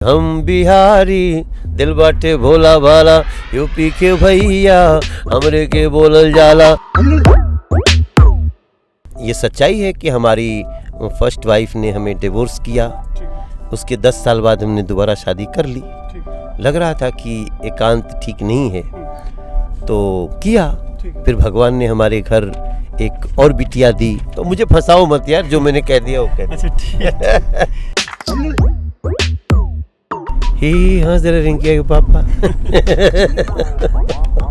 हम बिहारी दिल बाटे भोला भाला, यूपी के भैया हमरे के बोलल जाला। ये सच्चाई है कि हमारी फर्स्ट वाइफ ने हमें डिवोर्स किया। उसके 10 साल बाद हमने दोबारा शादी कर ली। लग रहा था कि एकांत ठीक नहीं है तो किया। फिर भगवान ने हमारे घर एक और बिटिया दी। तो मुझे फंसाओ मत यार, जो मैंने कह दिया वो कह दिया। अच्छा ठीक ही हंस रहे रिंकी के पापा।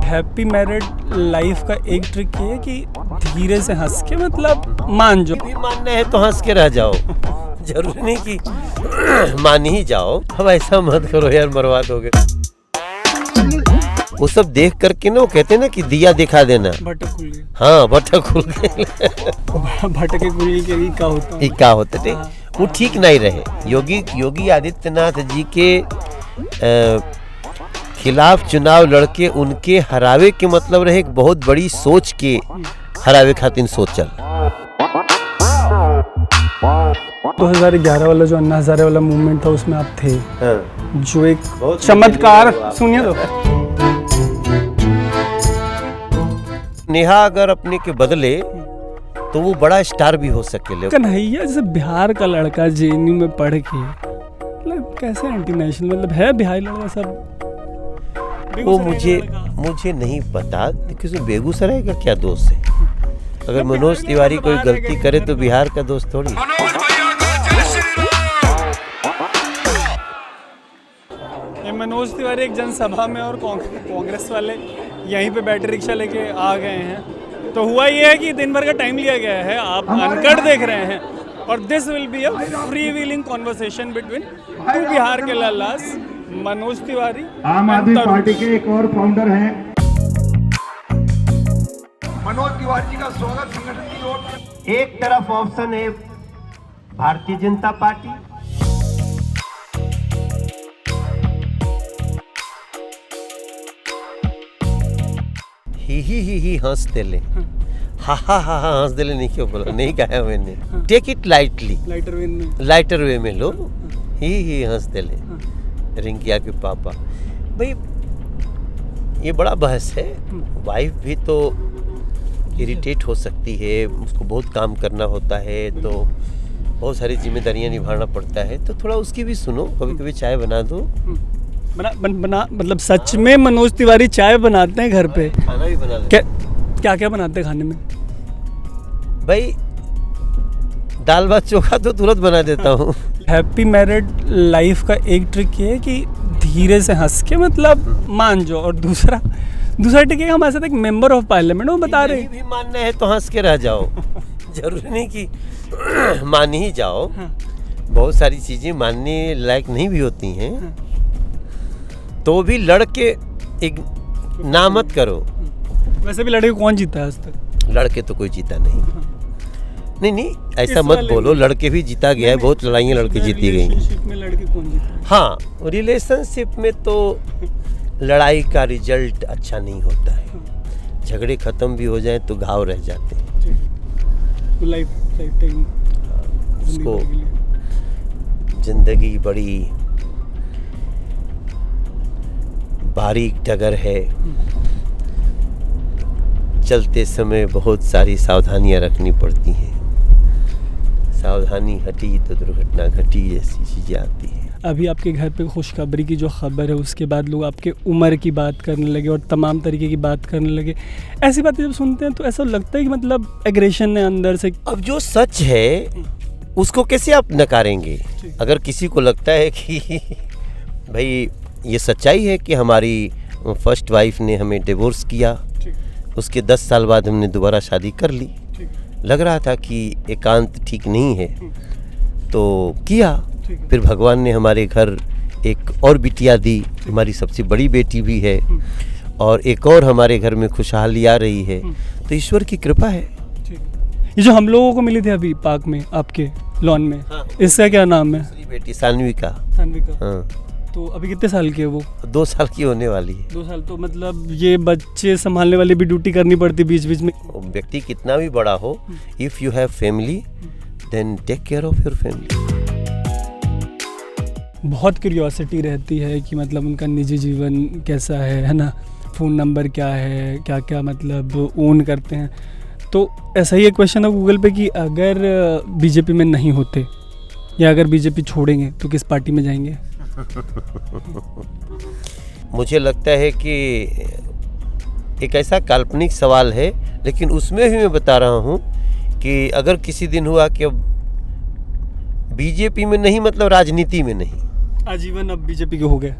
हैप्पी मैरिड लाइफ का एक ट्रिक ये है कि धीरे से हंस के मतलब मान जाओ। भी मानना है तो हंस के रह जाओ, जरूरी नहीं कि मान ही जाओ। अब ऐसा मत करो यार, बर्बाद हो गए। वो सब देख करके ना, वो कहते हैं ना कि दिया दिखा देना। भटक खुल गई। हाँ, भटक खुल गए। भटके खुल गई कि क्या होता है? क्या होते थे वो ठीक नहीं रहे। योगी आदित्यनाथ जी के खिलाफ चुनाव लड़के उनके हरावे के मतलब रहे एक बहुत बड़ी सोच के हरावे खातिर सोचल। 2011 वाला जो अन्ना हजारे वाला मूवमेंट था उसमें आप थे। हाँ। जो एक चमत्कार सुनिए तो नेहा अगर अपने के बदले तो वो बड़ा स्टार भी हो सके। कन्हैया जैसे बिहार का लड़का जेएनयू में पढ़ के मतलब कैसे एंटी नेशनल मतलब है बिहारी लड़का सब। वो मुझे नहीं पता कि बेगूसराय का क्या दोस्त है। अगर मनोज तिवारी कोई गलती करे तो बिहार का दोस्त थोड़ी। मनोज तिवारी एक जनसभा में और कांग्रेस वाले यहीं पे बैटरी रिक्शा लेके आ गए हैं। तो हुआ ये है कि दिन भर का टाइम लिया गया है। आप अनकट देख रहे हैं और this will be a free wheeling conversation between two Bihar के लालास मनोज तिवारी। आम आदमी पार्टी के एक और फाउंडर हैं मनोज तिवारी जी का स्वागत संगठन की ओर से। एक तरफ ऑप्शन है भारतीय जनता पार्टी, ही हंस देले। हा हंस देले नहीं, क्यों बोला नहीं कहा मैंने। Take it lightly, lighter way में लो। ही हंस देले रिंकिया के पापा। भाई ये बड़ा बहस है। वाइफ भी तो इरिटेट हो सकती है, उसको बहुत काम करना होता है, तो बहुत सारी जिम्मेदारियां निभाना पड़ता है। तो थोड़ा उसकी भी सुनो, कभी कभी चाय बना दो। बना मतलब सच में मनोज तिवारी चाय बनाते हैं घर पे? खाना भी बना लेते। क्या बनाते हैं खाने में? भाई दाल भात चोखा तो तुरंत बना देता हूँ। हैप्पी मैरिड लाइफ का एक ट्रिक ये है कि धीरे से हंस के मतलब मान जाओ। और दूसरा ट्रिक है, हमारे साथ एक मेंबर ऑफ पार्लियामेंट वो बता रहे भी मानना है तो हंस के रह जाओ, जरूरी नहीं कि मान ही जाओ। बहुत सारी चीजें मानने लायक नहीं भी होती हैं। तो भी लड़के एक ना मत करो। वैसे भी लड़के कौन जीता है आज तक? लड़के तो कोई जीता नहीं, ऐसा मत बोलो। लड़के भी जीता गया है, बहुत लड़ाइयाँ लड़के जीती गई। रिलेशनशिप में लड़के कौन जीता है? हाँ, रिलेशनशिप में तो लड़ाई का रिजल्ट अच्छा नहीं होता है। झगड़े खत्म भी हो जाए तो घाव रह जाते हैं। लाइफ टाइम उसको जिंदगी बड़ी बारीक डगर है। चलते समय बहुत सारी सावधानियां रखनी पड़ती हैं। सावधानी हटी तो दुर्घटना घटी, जैसी चीजें आती हैं। अभी आपके घर पे खुशखबरी की जो खबर है उसके बाद लोग आपके उम्र की बात करने लगे और तमाम तरीके की बात करने लगे। ऐसी बातें जब सुनते हैं तो ऐसा लगता है कि मतलब एग्रेशन है अंदर से। अब जो सच है उसको कैसे आप नकारेंगे? अगर किसी को लगता है कि भाई ये सच्चाई है कि हमारी फर्स्ट वाइफ ने हमें डिवोर्स किया। उसके 10 साल बाद हमने दोबारा शादी कर ली। लग रहा था कि एकांत ठीक नहीं है तो किया। फिर भगवान ने हमारे घर एक और बिटिया दी। हमारी सबसे बड़ी बेटी भी है और एक और हमारे घर में खुशहाली आ रही है। तो ईश्वर की कृपा है। ये जो हम लोगों को मिली थी अभी पार्क में आपके लॉन में, इसका क्या नाम है? बेटी सान्विका। हाँ। तो अभी कितने साल की है वो? 2 साल की होने वाली है। 2 साल। तो मतलब ये बच्चे संभालने वाली भी ड्यूटी करनी पड़ती बीच बीच में? व्यक्ति कितना भी बड़ा हो, if you have family then take care of your family. बहुत क्यूरियोसिटी रहती है कि मतलब उनका निजी जीवन कैसा है ना, फ़ोन नंबर क्या है, क्या क्या मतलब ओन करते हैं। तो ऐसा ही एक क्वेश्चन है गूगल पे कि अगर बीजेपी में नहीं होते या अगर बीजेपी छोड़ेंगे तो किस पार्टी में जाएंगे? मुझे लगता है कि एक ऐसा काल्पनिक सवाल है, लेकिन उसमें भी मैं बता रहा हूँ कि अगर किसी दिन हुआ कि अब बीजेपी में नहीं मतलब राजनीति में नहीं, आजीवन अब बीजेपी के हो गए,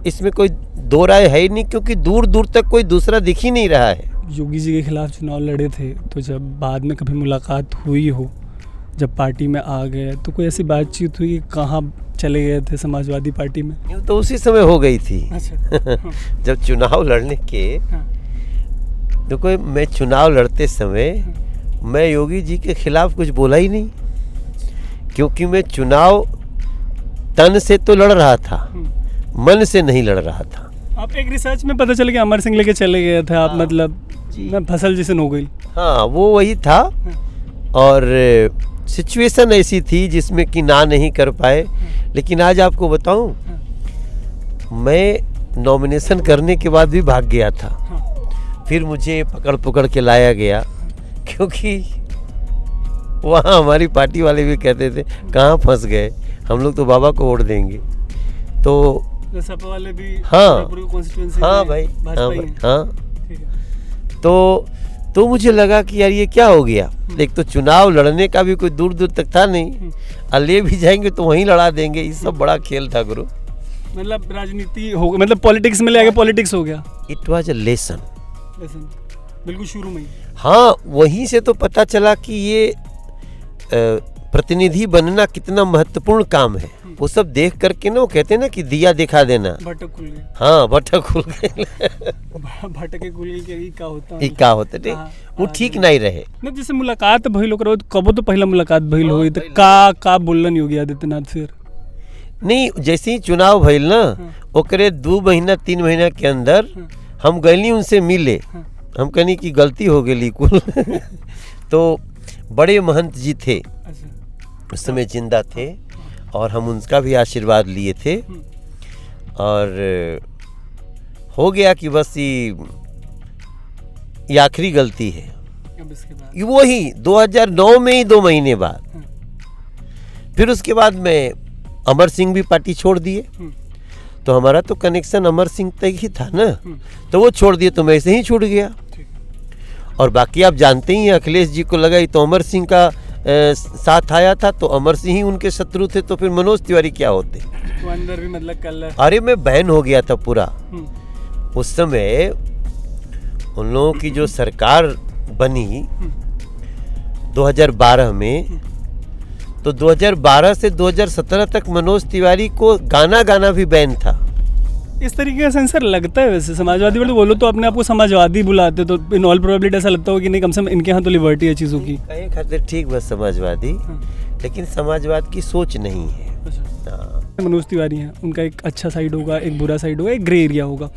इसमें कोई दो राय है ही नहीं, क्योंकि दूर दूर तक कोई दूसरा दिख ही नहीं रहा है। योगी जी के खिलाफ चुनाव लड़े थे, तो जब बाद में कभी मुलाकात हुई हो, जब पार्टी में आ गए, तो कोई ऐसी बातचीत हुई कि कहाँ चले गए थे समाजवादी पार्टी में? यूँ तो उसी समय हो गई थी। अच्छा। जब चुनाव लड़ने के, देखो मैं चुनाव लड़ते समय मैं योगी जी के खिलाफ कुछ बोला ही नहीं, क्योंकि मैं चुनाव तन से तो लड़ रहा था, मन से नहीं लड़ रहा था। आप एक रिसर्च में पता चल गया अमर सिंह लेके चले गए थे आप, हाँ, मतलब मैं फसल जैसे हो गई। हाँ, वो वही था, और सिचुएशन ऐसी थी जिसमें कि ना नहीं कर पाए। लेकिन आज आपको बताऊं, मैं नॉमिनेशन करने के बाद भी भाग गया था, फिर मुझे पकड़ पकड़ के लाया गया, क्योंकि वहाँ हमारी पार्टी वाले भी कहते थे कहाँ फंस गए, हम लोग तो बाबा को वोट देंगे। तो सपा वाले भी हाँ, कॉन्स्टिट्यूएंसी हाँ भाई, हाँ भाई, हाँ। तो मुझे लगा कि यार ये क्या हो गया। एक तो चुनाव लड़ने का भी कोई दूर दूर तक था नहीं, और ले भी जाएंगे तो वहीं लड़ा देंगे, ये सब बड़ा खेल था गुरु। मतलब राजनीति हो गया, मतलब पॉलिटिक्स में ले आके पॉलिटिक्स हो गया। इट वाज अ लेसन, बिल्कुल शुरू में ही। हाँ, वहीं से तो पता चला कि ये प्रतिनिधि बनना कितना महत्वपूर्ण काम है। वो सब देख करके ना, वो कहते हैं ना कि दिया दिखा देना। भटक खुल गए। हाँ, भटक खुल गए। भटके खुल गए कि का होता ई का होता नहीं, वो ठीक नहीं रहे ना। जैसे मुलाकात भइल ओकरा कबो तो पहला मुलाकात भइल होई, तो का बोलन योगी आदित्यनाथ फिर नहीं, जैसे ही चुनाव भइल ना, ओकरे 2 महीना 3 महीना के अंदर हम गइली उनसे मिले। हम कहनी कि गलती हो गई कुल। तो बड़े महंत जी थे उस समय, जिंदा थे, और हम उनका भी आशीर्वाद लिए थे, और हो गया कि बस ये आखिरी गलती है। अब इसके बाद वो ही 2009 में ही 2 महीने बाद, फिर उसके बाद मैं अमर सिंह भी पार्टी छोड़ दिए, तो हमारा तो कनेक्शन अमर सिंह तक ही था ना, तो वो छोड़ दिए तो मैं ऐसे ही छूट गया। और बाकी आप जानते ही हैं, अखिलेश जी को लगा तो अमर सिंह का साथ आया था, तो अमर सिंह ही उनके शत्रु थे, तो फिर मनोज तिवारी क्या होते। तो अंदर भी मतलब कल, अरे मैं बैन हो गया था पूरा। उस समय उन लोगों की जो सरकार बनी 2012 में, तो 2012 से 2017 तक मनोज तिवारी को गाना भी बैन था। इस तरीके का सेंसर लगता है। वैसे समाजवादी वाले बोलो तो अपने आप को समाजवादी बुलाते, तो इन ऑल प्रोबेबिलिटी ऐसा लगता हो कि नहीं, कम से कम इनके यहाँ तो लिबर्टी है चीज़ों की। कहीं खातिर ठीक बस समाजवादी, लेकिन समाजवाद की सोच नहीं है। मनोज तिवारी हैं, उनका एक अच्छा साइड होगा, एक बुरा साइड होगा, एक ग्रे एरिया होगा।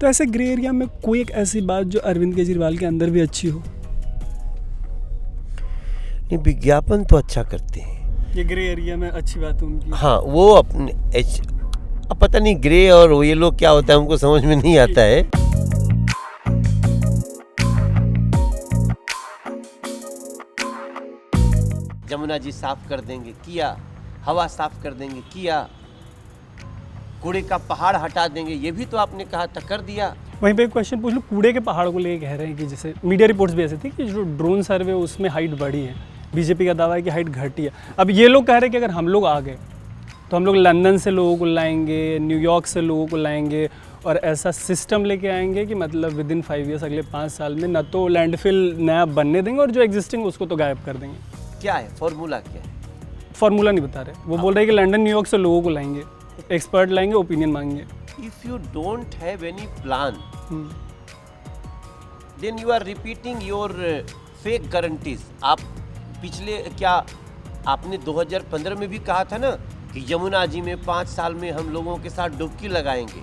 तो ऐसे ग्रे एरिया में कोई एक ऐसी बात जो अरविंद केजरीवाल के अंदर भी अच्छी हो? नहीं, विज्ञापन तो अच्छा करते हैं, ये ग्रे एरिया में अच्छी बात है उनकी। हाँ, वो अपने अब पता नहीं ग्रे और ये लोग क्या होता है, हमको समझ में नहीं आता है। जमुना जी साफ कर देंगे, किया। हवा साफ कर देंगे, किया। कूड़े का पहाड़ हटा देंगे, ये भी तो आपने कहा था, कर दिया। वहीं पे एक क्वेश्चन पूछ लूँ, कूड़े के पहाड़ को लेके कह रहे हैं कि जैसे मीडिया रिपोर्ट्स भी ऐसी थी कि जो ड्रोन सर्वे उसमें हाइट बढ़ी है, बीजेपी का दावा है कि हाइट घटी है। अब ये लोग कह रहे हैं कि अगर हम लोग आ गए तो हम लोग लंदन से लोगों को लाएंगे, न्यूयॉर्क से लोगों को लाएंगे, और ऐसा सिस्टम लेके आएंगे कि मतलब विद इन 5 ईयर्स, अगले 5 साल में ना तो लैंडफिल नया बनने देंगे और जो एग्जिस्टिंग उसको तो गायब कर देंगे। क्या है फॉर्मूला, क्या है फार्मूला नहीं बता रहे, वो बोल रहे हैं कि लंदन न्यूयॉर्क से लोगों को लाएंगे, एक्सपर्ट लाएंगे, ओपिनियन मांगेंगे। If you don't have any plan, then you are repeating your fake guarantees. आप पिछले क्या आपने 2015 में भी कहा था ना कि यमुना जी में 5 साल में हम लोगों के साथ डुबकी लगाएंगे।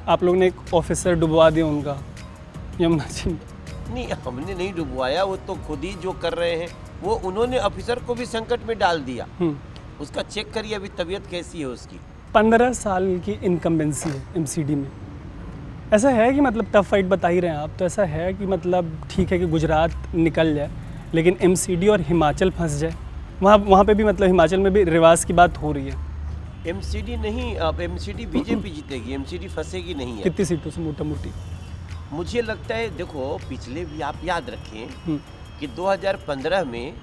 आप लोग ने एक ऑफिसर डुबवा दिया उनका यमुना जी में। नहीं, हमने नहीं डुबवाया, वो तो खुद ही जो कर रहे हैं, वो उन्होंने ऑफिसर को भी संकट में डाल दिया। उसका चेक करिए अभी तबीयत कैसी है उसकी। 15 साल की इनकम्बेंसी है एमसीडी में। ऐसा है कि मतलब टफ फाइट बता ही रहे हैं आप, तो ऐसा है कि मतलब ठीक है कि गुजरात निकल जाए लेकिन एमसीडी और हिमाचल फंस जाए, वहाँ पे भी मतलब हिमाचल में भी रिवाज की बात हो रही है। एमसीडी नहीं, अब एमसीडी बीजेपी जीतेगी, एमसीडी फंसेगी नहीं है। कितनी सीटों से मोटा मोटी? मुझे लगता है देखो पिछले भी आप याद रखें कि 2015 में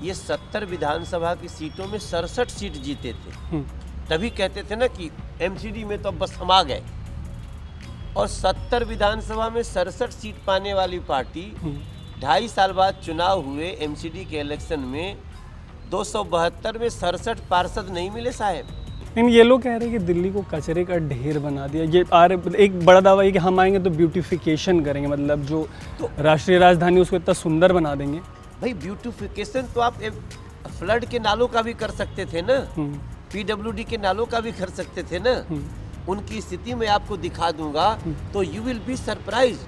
ये 70 विधानसभा की सीटों में 67 सीट जीते थे। तभी कहते थे ना कि एमसीडी में तो अब बस हम आ गए, और 70 विधानसभा में 67 सीट पाने वाली पार्टी 2.5 साल बाद चुनाव हुए एमसीडी के इलेक्शन में 272 में 67 पार्षद नहीं मिले साहब। लेकिन ये लोग कह रहे हैं कि दिल्ली को कचरे का ढेर बना दिया। ये एक बड़ा दावा है कि हम आएंगे तो ब्यूटिफिकेशन करेंगे, मतलब जो राष्ट्रीय राजधानी उसको इतना सुंदर बना देंगे। भाई ब्यूटिफिकेशन तो आप फ्लड के नालों का भी कर सकते थे ना, पीडब्ल्यूडी के नालों का भी कर सकते थे ना। उनकी स्थिति में आपको दिखा दूंगा तो यू विल बी सरप्राइज।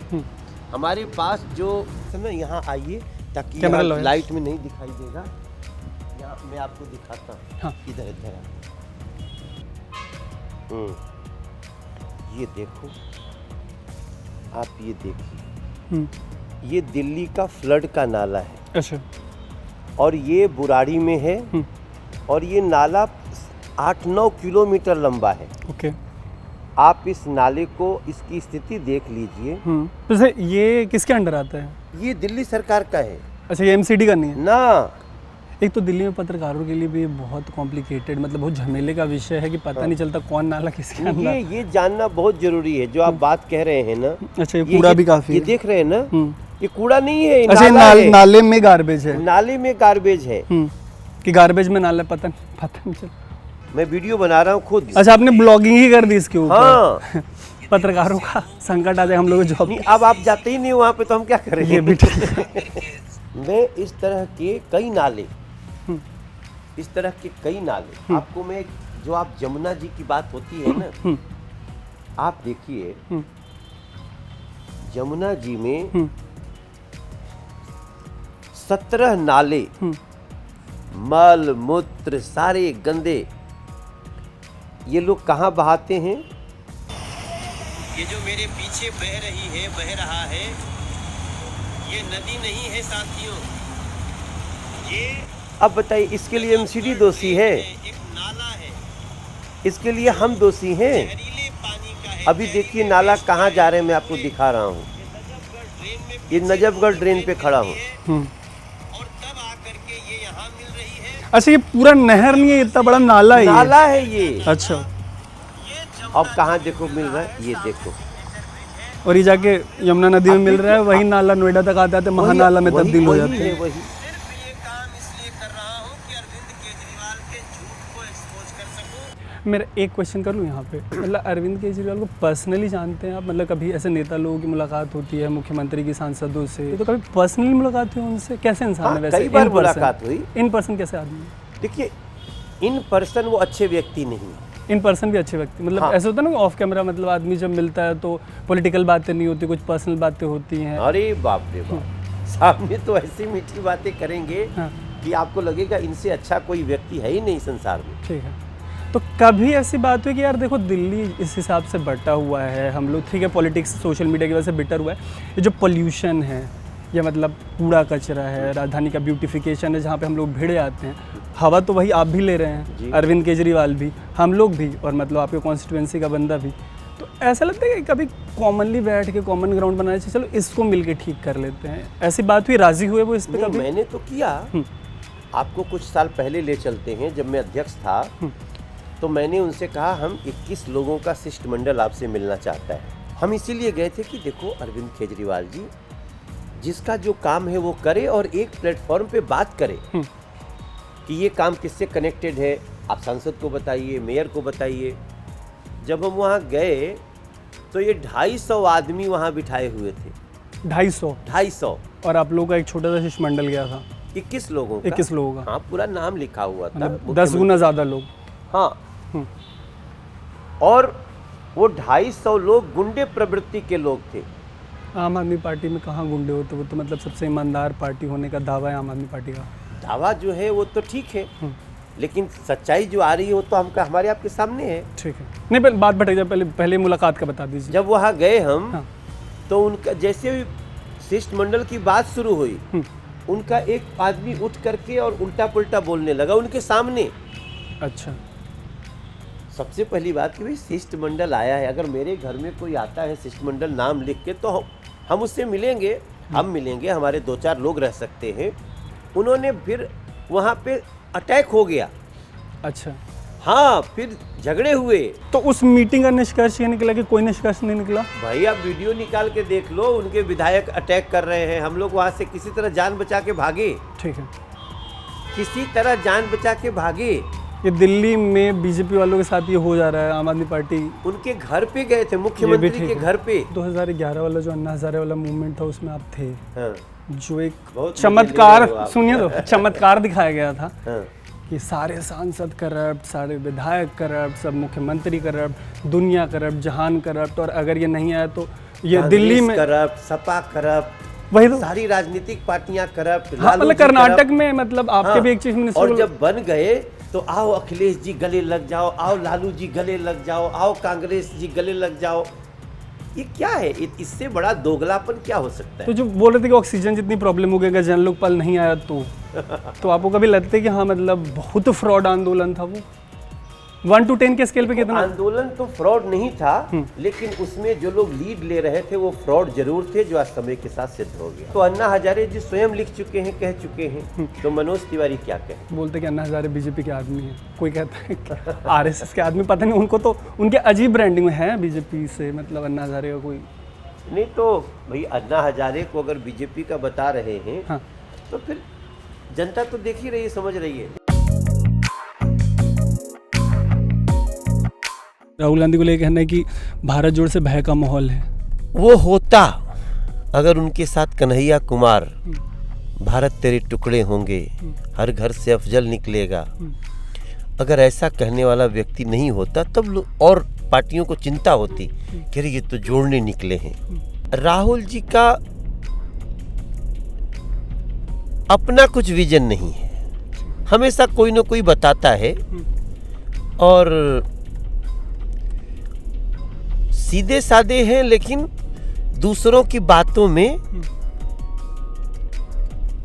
हमारे पास जो समय यहाँ आइए ताकि यहाँ लाइट में नहीं दिखाई देगा, यहाँ मैं आपको दिखाता हूँ। हाँ। इधर इधर ये देखो आप, ये देखिए, ये दिल्ली का फ्लड का नाला है। अच्छा। और ये बुराड़ी में है, और ये नाला 8-9 किलोमीटर लंबा है। ओके। आप इस नाले को, इसकी स्थिति देख लीजिए। वैसे ये किसके अंडर आता है? ये दिल्ली सरकार का है। अच्छा, ये एमसीडी का नहीं है ना। एक तो दिल्ली में पत्रकारों के लिए भी बहुत कॉम्प्लिकेटेड, मतलब बहुत झमेले का विषय है कि पता नहीं चलता कौन नाला किसके अंदर। ये जानना बहुत जरूरी है जो आप बात कह रहे हैं ना। अच्छा, ये कूड़ा भी काफी ये है। देख रहे हैं ना, ये कूड़ा नहीं है, अच्छा, नाले में गार्बेज है। नाले में गार्बेज है कि गार्बेज में नाला, पता नहीं चल। मैं वीडियो बना रहा हूँ खुद। अच्छा, आपने ब्लॉगिंग ही कर दी इसके ऊपर। हाँ। पत्रकारों का संकट आ जाए हम लोग जॉब। अब आप जाते ही नहीं वहाँ पे तो हम क्या करेंगे। ये भी मैं इस तरह के कई नाले, इस तरह के कई नाले आपको मैं, जो आप जमुना जी की बात होती है ना, आप देखिए जमुना जी में 17 नाले, मल मूत्र सारे गंदे, ये लोग कहाँ बहाते हैं? ये जो मेरे पीछे बह रही है, बह रहा है, ये नदी नहीं है साथियों। ये अब बताइए, इसके लिए एमसीडी दोषी है? एक नाला है, इसके लिए हम दोषी हैं? अभी देखिए नाला कहाँ जा रहे हैं, मैं आपको दिखा रहा हूँ। ये नजफगढ़ ड्रेन पे खड़ा हूँ। और तब आकर के ये यहाँ मिल रही है। अच्छा, ये पूरा नहर नहीं है, इतना बड़ा नाला है। नाला है ये। अच्छा। अब कहाँ देखो मिल रहा है, ये देखो। और ये जाके यमुना नदी में मिल रहा है, वही नाला नोएडा तक आते आते महानाला में तब्दील हो जाते हैं। वही मेरा एक क्वेश्चन कर लूँ यहाँ पे, मतलब अरविंद केजरीवाल को पर्सनली जानते हैं आप? मतलब कभी ऐसे नेता लोगों की मुलाकात होती है, मुख्यमंत्री की, सांसदों से, तो कभी पर्सनली मुलाकात हुई उनसे? कैसे इंसान है वैसे? कई बार मुलाकात हुई। इन पर्सन कैसे आदमी है? देखिए, इन पर्सन वो अच्छे व्यक्ति नहीं है। इन पर्सन भी अच्छे व्यक्ति, मतलब ऐसा होता है ना ऑफ कैमरा, मतलब आदमी जब मिलता है तो पॉलिटिकल बातें नहीं होती, कुछ पर्सनल बातें होती हैं। अरे बाप रे बाप, सामने तो ऐसी मीठी बातें करेंगे कि आपको लगेगा इनसे अच्छा कोई व्यक्ति है ही नहीं संसार में। ठीक है, तो कभी ऐसी बात हुई कि यार देखो दिल्ली इस हिसाब से बटा हुआ है, हम लोग ठीक है पॉलिटिक्स सोशल मीडिया की वजह से बिटर हुआ है, ये जो पोल्यूशन है या मतलब कूड़ा कचरा है, राजधानी का ब्यूटिफिकेशन है, जहाँ पे हम लोग भिड़ जाते हैं, हवा तो वही आप भी ले रहे हैं, अरविंद केजरीवाल भी, हम लोग भी, और मतलब आपके कॉन्स्टिट्यूएंसी का बंदा भी, तो ऐसा लगता है कि कभी कॉमनली बैठ के कॉमन ग्राउंड बनाने से चलो इसको मिल के ठीक कर लेते हैं, ऐसी बात हुई? राजी हुए वो इस पर कभी? मैंने तो किया। आपको कुछ साल पहले ले चलते हैं, जब मैं अध्यक्ष था तो मैंने उनसे कहा हम 21 लोगों का शिष्टमंडल आपसे मिलना चाहता है। हम इसीलिए गए थे कि देखो अरविंद केजरीवाल जी, जिसका जो काम है वो करे और एक प्लेटफॉर्म पे बात करे कि ये काम किससे कनेक्टेड है, आप सांसद को बताइए, मेयर को बताइए। जब हम वहाँ गए तो ये 250 आदमी वहाँ बिठाए हुए थे। 250 और आप लोगों का एक छोटा सा शिष्टमंडल गया था 21 लोगों का। 21 लोगों का, हाँ, पूरा नाम लिखा हुआ था, 10 गुना ज़्यादा लोग। हाँ। और वो 250 लोग गुंडे प्रवृत्ति के लोग थे। आम आदमी पार्टी में कहाँ गुंडे होते, वो तो मतलब सबसे ईमानदार पार्टी होने का दावा है आम आदमी पार्टी का। दावा जो है वो तो ठीक है, लेकिन सच्चाई जो आ रही है वो तो हमका हमारे आपके सामने है। ठीक है, नहीं पहले बात भटक जाए, पहले मुलाकात का बता दीजिए। जब वहाँ गए हम हाँ। तो उनका जैसे ही शिष्टमंडल की बात शुरू हुई, उनका एक आदमी उठ करके और उल्टा पुल्टा बोलने लगा उनके सामने। अच्छा, सबसे पहली बात कि भाई शिष्टमंडल आया है, अगर मेरे घर में कोई आता है शिष्टमंडल नाम लिख के तो हम उससे मिलेंगे, हम मिलेंगे, हमारे 2-4 लोग रह सकते हैं। उन्होंने फिर वहाँ पे अटैक हो गया। अच्छा, हाँ, फिर झगड़े हुए। तो उस मीटिंग का निष्कर्ष ये निकला कि कोई निष्कर्ष नहीं निकला? भाई आप वीडियो निकाल के देख लो, उनके विधायक अटैक कर रहे हैं, हम लोग वहाँ से किसी तरह जान बचा के भागे। ठीक है, किसी तरह जान बचा के भागे। ये दिल्ली में बीजेपी वालों के साथ ये हो जा रहा है। आम आदमी पार्टी उनके घर पे गए थे, मुख्यमंत्री के घर पे। 2011 वाला जो अन्ना हजारे वाला मूवमेंट था उसमें आप थे। हाँ, जो एक बहुत चमत्कार, मुझे ले रहे हो आप। सुनिए तो, चमत्कार दिखाया गया था हाँ। कि सारे सांसद करप्ट, सारे विधायक करप्ट, सब मुख्यमंत्री करप्ट, दुनिया करप्ट, जहान करप्ट, और अगर ये नहीं आया तो ये दिल्ली में करप्ट, सपा करप्ट, वही तो। सारी राजनीतिक पार्टियां करप्ट। हाँ, मतलब कर्नाटक में मतलब आपके हाँ, भी एक चीफ मिनिस्टर और जब बन गए तो आओ अखिलेश जी गले लग जाओ, आओ लालू जी गले लग जाओ, आओ कांग्रेस जी गले लग जाओ। ये क्या है? इससे बड़ा दोगलापन क्या हो सकता है? तो जो बोल रहे थे कि ऑक्सीजन जितनी प्रॉब्लम हो गई अगर जन लोकपाल नहीं आया तो आपको कभी लगता है कि हाँ मतलब बहुत फ्रॉड आंदोलन था वो? 1 to 10 के स्केल पे कितना? आंदोलन तो फ्रॉड नहीं था, लेकिन उसमें जो लोग लीड ले रहे थे वो फ्रॉड जरूर थे, जो आज समय के साथ सिद्ध हो गया। तो अन्ना हजारे जी स्वयं लिख चुके हैं, कह चुके हैं, तो मनोज तिवारी क्या कहें? बोलते कि अन्ना हजारे बीजेपी के आदमी हैं, कोई कहता है कि आरएसएस के आदमी, पता नहीं उनको तो उनके अजीब ब्रांडिंग में है बीजेपी से, मतलब अन्ना हजारे का कोई नहीं। तो भाई अन्ना हजारे को अगर बीजेपी का बता रहे हैं, हाँ। तो फिर जनता तो देख ही रही है, समझ रही है। राहुल गांधी को लेकर कहना है कि भारत जोड़ से भय का माहौल है। वो होता अगर उनके साथ कन्हैया कुमार, भारत तेरे टुकड़े होंगे, हर घर से अफजल निकलेगा, अगर ऐसा कहने वाला व्यक्ति नहीं होता तब और पार्टियों को चिंता होती कि अरे ये तो जोड़ने निकले हैं। राहुल जी का अपना कुछ विजन नहीं है, हमेशा कोई ना कोई बताता है और सीधे साधे हैं, लेकिन दूसरों की बातों में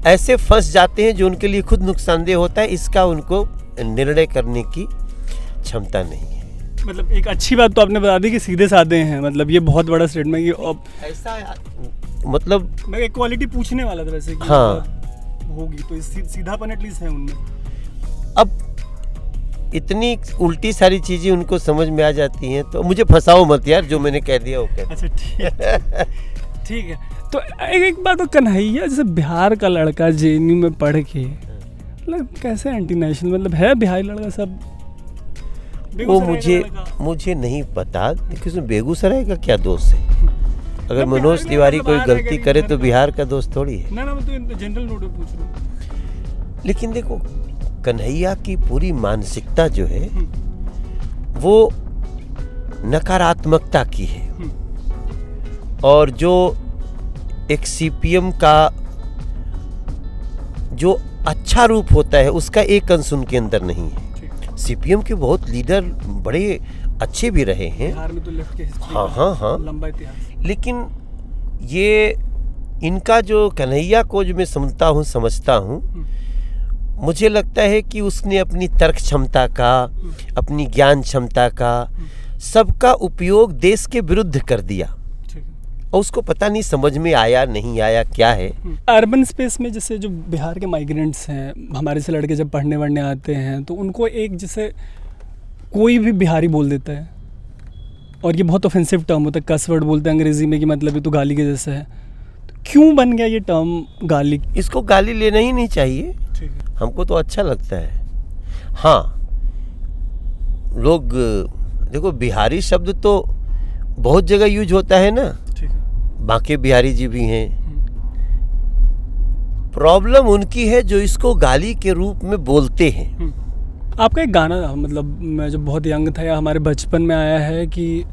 ऐसे फंस जाते हैं जो उनके लिए खुद नुकसानदेह होता है। इसका उनको निर्णय करने की क्षमता नहीं है। मतलब एक अच्छी बात तो आपने बता दी कि सीधे साधे हैं, मतलब ये बहुत बड़ा स्टेटमेंट कि अब ऐसा मतलब मैं एक क्वालिटी पूछने वाला था वैसे कि हाँ। होगी तो सीधापन एटलीस्ट है उनमें। अब इतनी उल्टी सारी चीजें उनको समझ में आ जाती हैं, तो मुझे फंसाओ मत यार, जो मैंने कह दिया वो कह। अच्छा ठीक है। तो एक बात, तो कन्हैया जैसे बिहार का लड़का जेएनयू में पढ़ के मतलब कैसे एंटी नेशनल, मतलब है बिहारी लड़का सब? वो मुझे नहीं पता कि उसमें बेगूसराय का क्या दोष है। अगर मनोज तिवारी कोई गलती करे तो बिहार का दोस्त थोड़ी है। ना मैं तो जनरल नोट पे पूछ रहा हूँ। लेकिन देखो कन्हैया की पूरी मानसिकता जो है वो नकारात्मकता की है, और जो एक सीपीएम का जो अच्छा रूप होता है उसका एक अंश उनके अंदर नहीं है। सीपीएम के बहुत लीडर बड़े अच्छे भी रहे हैं, बिहार में तो लेफ्ट के हिस्ट्री हाँ लंबा इतिहास, लेकिन ये इनका जो कन्हैया को जो मैं समझता हूँ, मुझे लगता है कि उसने अपनी तर्क क्षमता का, अपनी ज्ञान क्षमता का, सबका उपयोग देश के विरुद्ध कर दिया, और उसको पता नहीं समझ में आया नहीं आया क्या है। अर्बन स्पेस में जैसे जो बिहार के माइग्रेंट्स हैं, हमारे से लड़के जब पढ़ने वढ़ने आते हैं तो उनको एक जैसे कोई भी बिहारी बोल देता है, और ये बहुत ऑफेंसिव टर्म होता है, कस वर्ड बोलते हैं अंग्रेजी में कि मतलब ये तो गाली के जैसा है। तो क्यों बन गया ये टर्म गाली? इसको गाली लेना ही नहीं चाहिए, हमको तो अच्छा लगता है। हाँ, लोग देखो बिहारी शब्द तो बहुत जगह यूज होता है ना, बाकी बिहारी जी भी हैं। प्रॉब्लम उनकी है जो इसको गाली के रूप में बोलते हैं। आपका एक गाना था, मतलब मैं जब बहुत यंग था या हमारे बचपन में आया है कि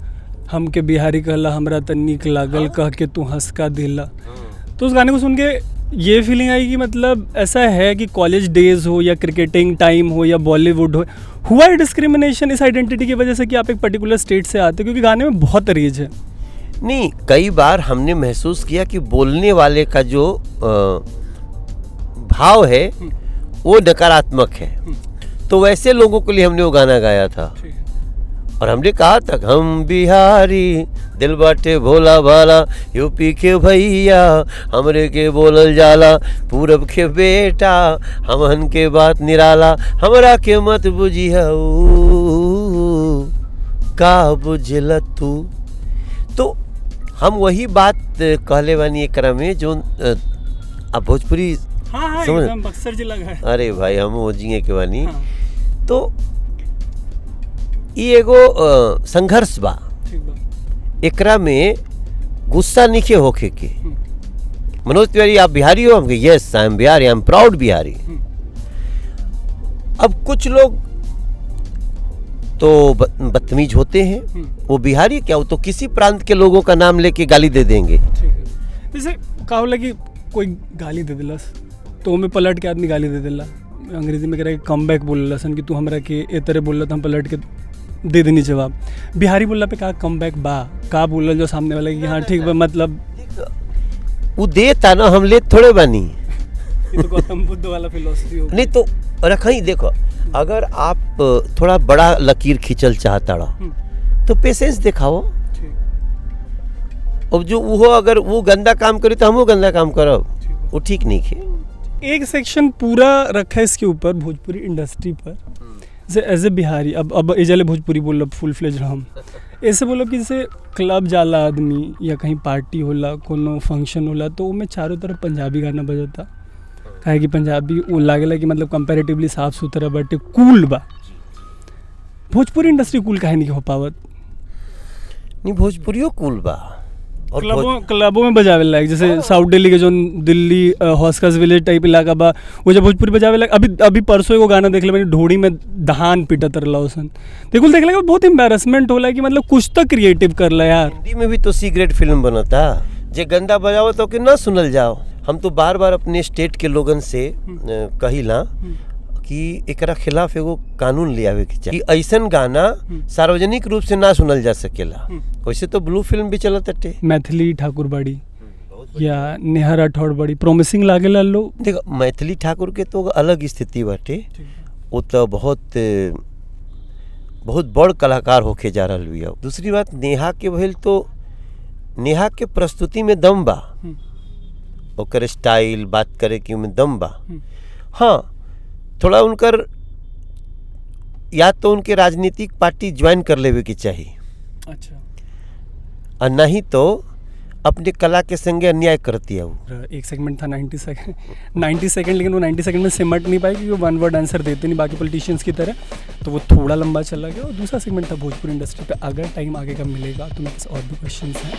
हम के बिहारी कहला हमरा त नीक लागल, कह के तू हंस का दिला। तो उस गाने को सुन के ये फीलिंग आई कि मतलब ऐसा है कि कॉलेज डेज हो या क्रिकेटिंग टाइम हो या बॉलीवुड हो, हुआ है डिस्क्रिमिनेशन इस आइडेंटिटी की वजह से कि आप एक पर्टिकुलर स्टेट से आते हो, क्योंकि गाने में बहुत रेज है। नहीं, कई बार हमने महसूस किया कि बोलने वाले का जो भाव है वो नकारात्मक है, तो वैसे लोगों के लिए हमने वो गाना गाया था। और हमने कहा था हम बिहारी दिल बाटे भोला भाला, यूपी के भैया हमरे के बोलल जाला, पूरब के बेटा हमहन के बात निराला, हमरा के मत बुझिया का बुझल तू। तो हम वही बात कहले बानी एकरा में जो अब भोजपुरी हाँ समझ, एकदम बक्सर जिला का है। अरे भाई हम वो जिए के बानी। हाँ। तो ये एगो संघर्ष बा, ठीक बा। एकरा में गुस्सा नीचे होके के। मनोज तिवारी आप बिहारी हो? हम कहे yes I am Bihari, I am proud Bihari. अब कुछ लोग तो बदतमीज होते हैं, वो बिहारी क्या, वो तो किसी प्रांत के लोगों का नाम लेके गाली दे देंगे। ठीक है, जैसे कहा होला कि कोई गाली दे दिलस तो में पलट के आदमी गाली दे दिला, अंग्रेजी में कह रहा है कम बैक बोल सन कि तू हमरा के ए तरह बोल हम पलट के दे देनी जवाब। बिहारी बोलला पे कहा कम बैक बा का बोल जो सामने वाला कि हाँ ठीक बा, मतलब वो देता ना, हम ले थोड़े बानी। ये तो गौतम बुद्ध वाला फिलॉसफी हो। नहीं तो रखा ही, देखो अगर आप थोड़ा बड़ा लकीर खींचल चाहता तो पेशेंस दिखाओ। अब जो वो अगर वो गंदा काम करे तो हम वो गंदा काम करब, वो ठीक नहीं है। एक सेक्शन पूरा रखा है इसके ऊपर भोजपुरी इंडस्ट्री पर, जैसे एज ए बिहारी अब एजले भोजपुरी बोल फुल फ्लेज हम ऐसे बोलो कि जैसे क्लब जाला आदमी या कहीं पार्टी होला कोनो फंक्शन होला तो में चारों तरफ पंजाबी गाना बजता, काहे कि पंजाबी वो लागेला कि मतलब कंपैरेटिवली साफ सुथरा बाटे, कूल बा। भोजपुरी इंडस्ट्री कूल काहे नहीं हो पावत? नहीं, भोजपुरियो कूल बा और क्लबों में बजावे लायक, जैसे साउथ दिल्ली के जो दिल्ली हॉस्कस विलेज टाइप इलाका बा वो जब भोजपुरी बजावे लायक। अभी परसों एगो गाना देख ले मैंने, ढोड़ी में दहान पिटत रहला ओसन, देखो देख लगा बहुत एम्बैरेसमेंट होला कि मतलब कुछ तो क्रिएटिव कर ला यार। हिंदी में भी तो सी ग्रेड फिल्म बनता, जे गंदा बजाओ तो कि ना सुनल जाओ। हम तो बार बार अपने स्टेट के लोगन से कहिला कि एकरा खिलाफ एगो कानून ले आवे के चाहिए, ऐसन गाना सार्वजनिक रूप से ना सुनल जा सकेला। वैसे तो ब्लू फिल्म भी चलत अटे, मैथिली ठाकुर बाड़ी या नेहा राठौड़ बड़ी प्रॉमिसिंग लागेला लोग। देखो मैथिली ठाकुर के तो अलग स्थिति बाटे, वो तो बहुत बड़ कलाकार होके जा रहा बिया। दूसरी बात नेहा के भइल तो नेहा के प्रस्तुति में दम बा, ओकर स्टाइल बात करे कि उनमें दम बा। हाँ, थोड़ा उनकर या तो उनके राजनीतिक पार्टी ज्वाइन कर लेवे की चाहिए, अच्छा, और नहीं तो अपने कला के संगे अन्याय करती है वो। एक सेगमेंट था 90 सेकंड, लेकिन वो 90 सेकंड में सिमट नहीं पाई क्योंकि वो वन वर्ड आंसर देते नहीं बाकी पॉलिटिशियंस की तरह, तो वो थोड़ा लंबा चला गया। और दूसरा सेगमेंट था भोजपुरी इंडस्ट्री पे। अगर टाइम आगे का मिलेगा तो मेरे पास और भी क्वेश्चन हैं।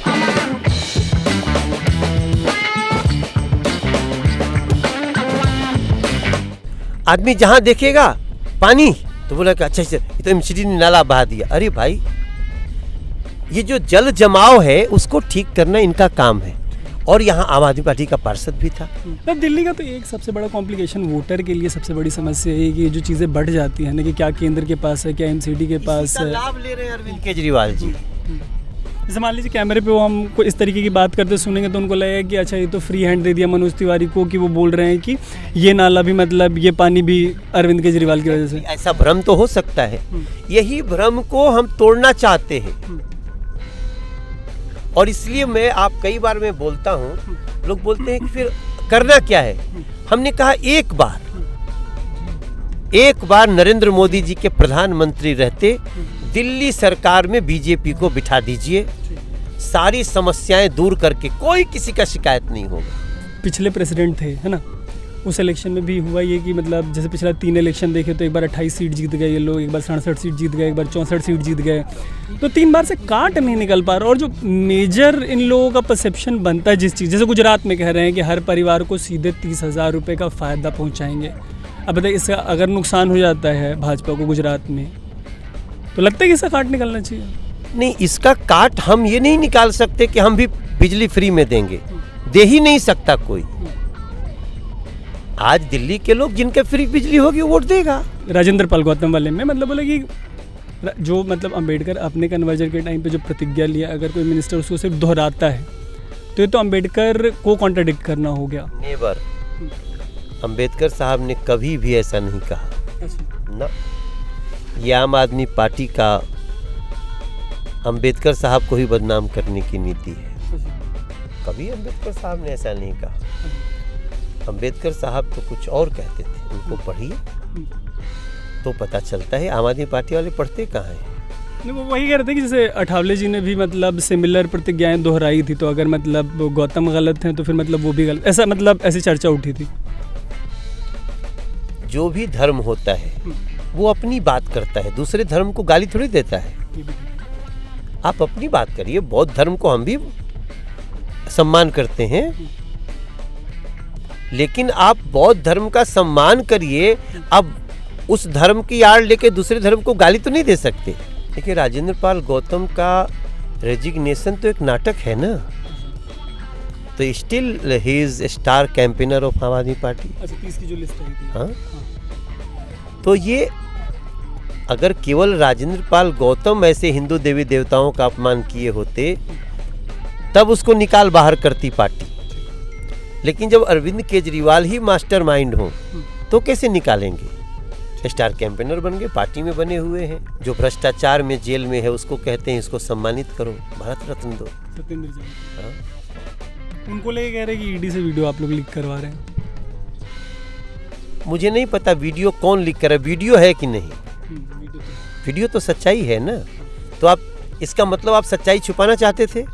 आदमी जहाँ देखेगा पानी तो बोला कि अच्छा ये तो एमसीडी ने नाला बहा दिया। अरे भाई, ये जो जल जमाव है उसको ठीक करना इनका काम है, और यहाँ आम आदमी पार्टी का पार्षद भी था। तब दिल्ली का तो एक सबसे बड़ा कॉम्प्लिकेशन वोटर के लिए सबसे बड़ी समस्या है कि जो चीज़ें बढ़ जाती हैं ना, कि क्या केंद्र के पास है, क्या एमसीडी के पास है। लाभ ले रहे हैं अरविंद केजरीवाल जी। जैसे मान लीजिए कैमरे पे वो हमको इस तरीके की बात करते सुनेंगे तो उनको लगेगा कि अच्छा ये तो फ्री हैंड दे दिया मनोज तिवारी को, कि वो बोल रहे हैं कि ये नाला भी मतलब ये पानी भी अरविंद केजरीवाल की वजह से। ऐसा भ्रम तो हो सकता है, यही भ्रम को हम तोड़ना चाहते हैं। और इसलिए मैं आप कई बार मैं बोलता हूँ, लोग बोलते हैं कि फिर करना क्या है। हमने कहा एक बार नरेंद्र मोदी जी के प्रधानमंत्री रहते दिल्ली सरकार में बीजेपी को बिठा दीजिए, सारी समस्याएं दूर करके कोई किसी का शिकायत नहीं होगा। पिछले प्रेसिडेंट थे है ना, उस इलेक्शन में भी हुआ ये कि मतलब जैसे पिछला 3 इलेक्शन देखे तो एक बार 28 सीट जीत गए ये लोग, एक बार 67 सीट जीत गए, एक बार 64 सीट जीत गए, तो 3 बार से काट नहीं निकल पा रहा। और जो मेजर इन लोगों का परसेप्शन बनता है जिस चीज़, जैसे गुजरात में कह रहे हैं कि हर परिवार को सीधे 30,000 रुपये का फ़ायदा पहुँचाएंगे। अब बताइए इसका अगर नुकसान हो जाता है भाजपा को गुजरात में, तो लगता है कि इसका काट निकलना चाहिए। नहीं, इसका काट हम ये नहीं निकाल सकते कि हम भी बिजली फ्री में देंगे, दे ही नहीं सकता कोई। आज दिल्ली के लोग जिनके फ्री बिजली होगी वोट देगा। राजेंद्र पाल गौतम वाले में मतलब बोला कि जो मतलब अंबेडकर अपने कन्वर्जन के टाइम पे जो प्रतिज्ञा लिया, अगर कोई मिनिस्टर उसको सिर्फ दोहराता है तो ये तो अंबेडकर को कॉन्ट्राडिक्ट करना हो गया। नेवर, अंबेडकर साहब ने कभी भी ऐसा नहीं कहा ना। ये आम आदमी पार्टी का अंबेडकर साहब को ही बदनाम करने की नीति है। कभी अंबेडकर साहब ने ऐसा नहीं कहा। अंबेडकर साहब तो कुछ और कहते थे, उनको पढ़िए तो पता चलता है। आम आदमी पार्टी वाले पढ़ते कहाँ हैं? नहीं, वो वही कह रहे थे कि जैसे अठावले जी ने भी मतलब सिमिलर प्रतिज्ञाएं दोहराई थी, तो अगर मतलब गौतम गलत हैं तो फिर मतलब वो भी गलत, ऐसा मतलब ऐसी चर्चा उठी थी। जो भी धर्म होता है वो अपनी बात करता है, दूसरे धर्म को गाली थोड़ी देता है। आप अपनी बात करिए। बौद्ध धर्म को हम भी सम्मान करते हैं, लेकिन आप बौद्ध धर्म का सम्मान करिए। अब उस धर्म की आड़ लेके दूसरे धर्म को गाली तो नहीं दे सकते। देखिए, राजेंद्र पाल गौतम का रेजिग्नेशन तो एक नाटक है ना, तो still he is star campaigner of आम आदमी पार्टी। अच्छा, 30 की जो लिस्ट आई थी। हाँ, तो ये अगर केवल राजेंद्र पाल गौतम ऐसे हिंदू देवी देवताओं का अपमान किए होते तब उसको निकाल बाहर करती पार्टी, लेकिन जब अरविंद केजरीवाल ही मास्टरमाइंड हो तो कैसे निकालेंगे? स्टार कैंपेनर बन गए, पार्टी में बने हुए हैं। जो भ्रष्टाचार में जेल में है उसको कहते हैं इसको सम्मानित करो, भारत रत्न दो। सत्येंद्र जैन, हाँ? उनको लेके कह रहे हैं कि ईडी से वीडियो आप लोग लीक करवा रहे हैं। मुझे नहीं पता वीडियो कौन लीक कर रहा है, वीडियो है कि नहीं। वीडियो तो सच्चाई है ना, तो आप इसका मतलब आप सच्चाई छुपाना चाहते थे,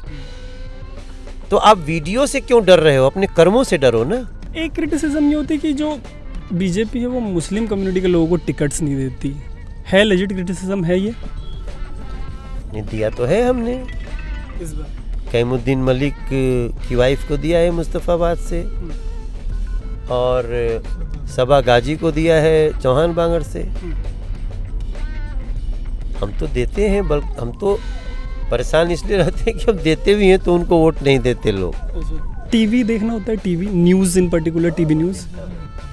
तो आप वीडियो से क्यों डर रहे हो? अपने कर्मों से डरो ना। एक क्रिटिसिज्म ये होती है कि जो बीजेपी है वो मुस्लिम कम्युनिटी के लोगों को टिकट्स नहीं देती है। लेजिट क्रिटिसिज्म है ये? नहीं दिया तो है हमने। इस बार कैमुद्दीन मलिक की वाइफ को दिया है मुस्तफ़ाबाद से, और सबा गाजी को दिया है चौहान बांगड़ से। हम तो देते हैं, बल्कि हम तो परेशान इसलिए रहते हैं कि हम देते भी हैं तो उनको वोट नहीं देते लोग। टीवी देखना होता है, टीवी न्यूज़ इन पर्टिकुलर, टीवी न्यूज़।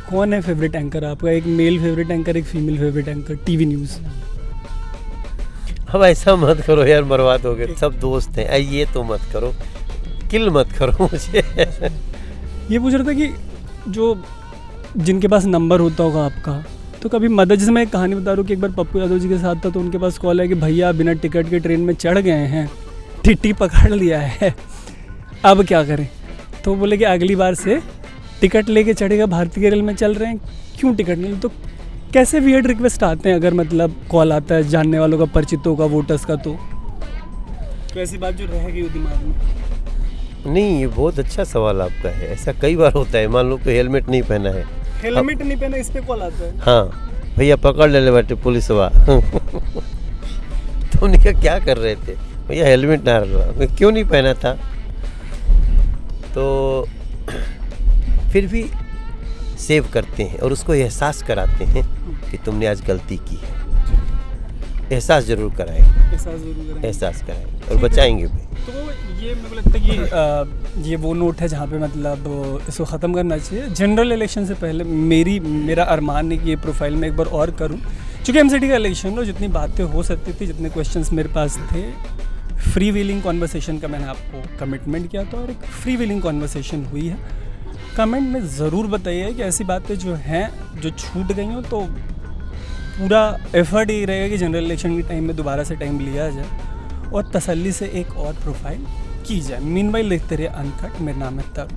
कौन है फेवरेट एंकर आपका? एक मेल फेवरेट एंकर, एक female favourite anchor TV news? अब ऐसा मत करो यार, बर्बाद हो गए। सब दोस्त हैं, ये तो मत करो, किल मत करो मुझे। ये पूछ रहा था कि जो जिनके पास नंबर होता होगा आपका, तो कभी मदद, जैसे मैं एक कहानी बता रहा हूँ कि एक बार पप्पू यादव जी के साथ था, तो उनके पास कॉल है कि भैया बिना टिकट के ट्रेन में चढ़ गए हैं, टीटी पकड़ लिया है, अब क्या करें? तो बोले कि अगली बार से टिकट लेके चढ़ेगा, भारतीय रेल में चल रहे हैं, क्यों टिकट नहीं? तो कैसे वियर्ड रिक्वेस्ट आते हैं अगर मतलब कॉल आता है जानने वालों का, परिचितों का, वोटर्स का, तो ऐसी बात जो रह गई दिमाग में। नहीं, ये बहुत अच्छा सवाल आपका है। ऐसा कई बार होता है, मान लो कोई हेलमेट नहीं पहना है, हेलमेट नहीं पहना, इस पे कॉल आता है। हाँ भैया पकड़ ले बैठे पुलिस वाला। तो उन्हें कहा क्या कर रहे थे? भैया हेलमेट ना रहा, क्यों नहीं पहना था? तो फिर भी सेव करते हैं और उसको एहसास कराते हैं कि तुमने आज गलती की है। एहसास जरूर कराएंगे, एहसास कराएंगे और बचाएंगे भी। तो ये मेरे को लगता है कि ये वो नोट है जहाँ पे मतलब इसको ख़त्म करना चाहिए। जनरल इलेक्शन से पहले मेरा अरमान है कि ये प्रोफाइल में एक बार और करूँ, चूँकि एमसीडी का इलेक्शन, और जितनी बातें हो सकती थी, जितने क्वेश्चंस मेरे पास थे, फ्री व्हीलिंग कॉन्वर्सेशन का मैंने आपको कमिटमेंट किया था और एक फ्री व्हीलिंग कॉन्वर्सेशन हुई है। कमेंट में ज़रूर बताइए कि ऐसी बातें जो हैं जो छूट गई हों, तो पूरा एफर्ट ये रहेगा कि जनरल इलेक्शन के टाइम में दोबारा से टाइम लिया जाए और तसल्ली से एक और प्रोफाइल की जाए। मीनवाइल देखते रहिए अनकट। मेरा नाम है तब।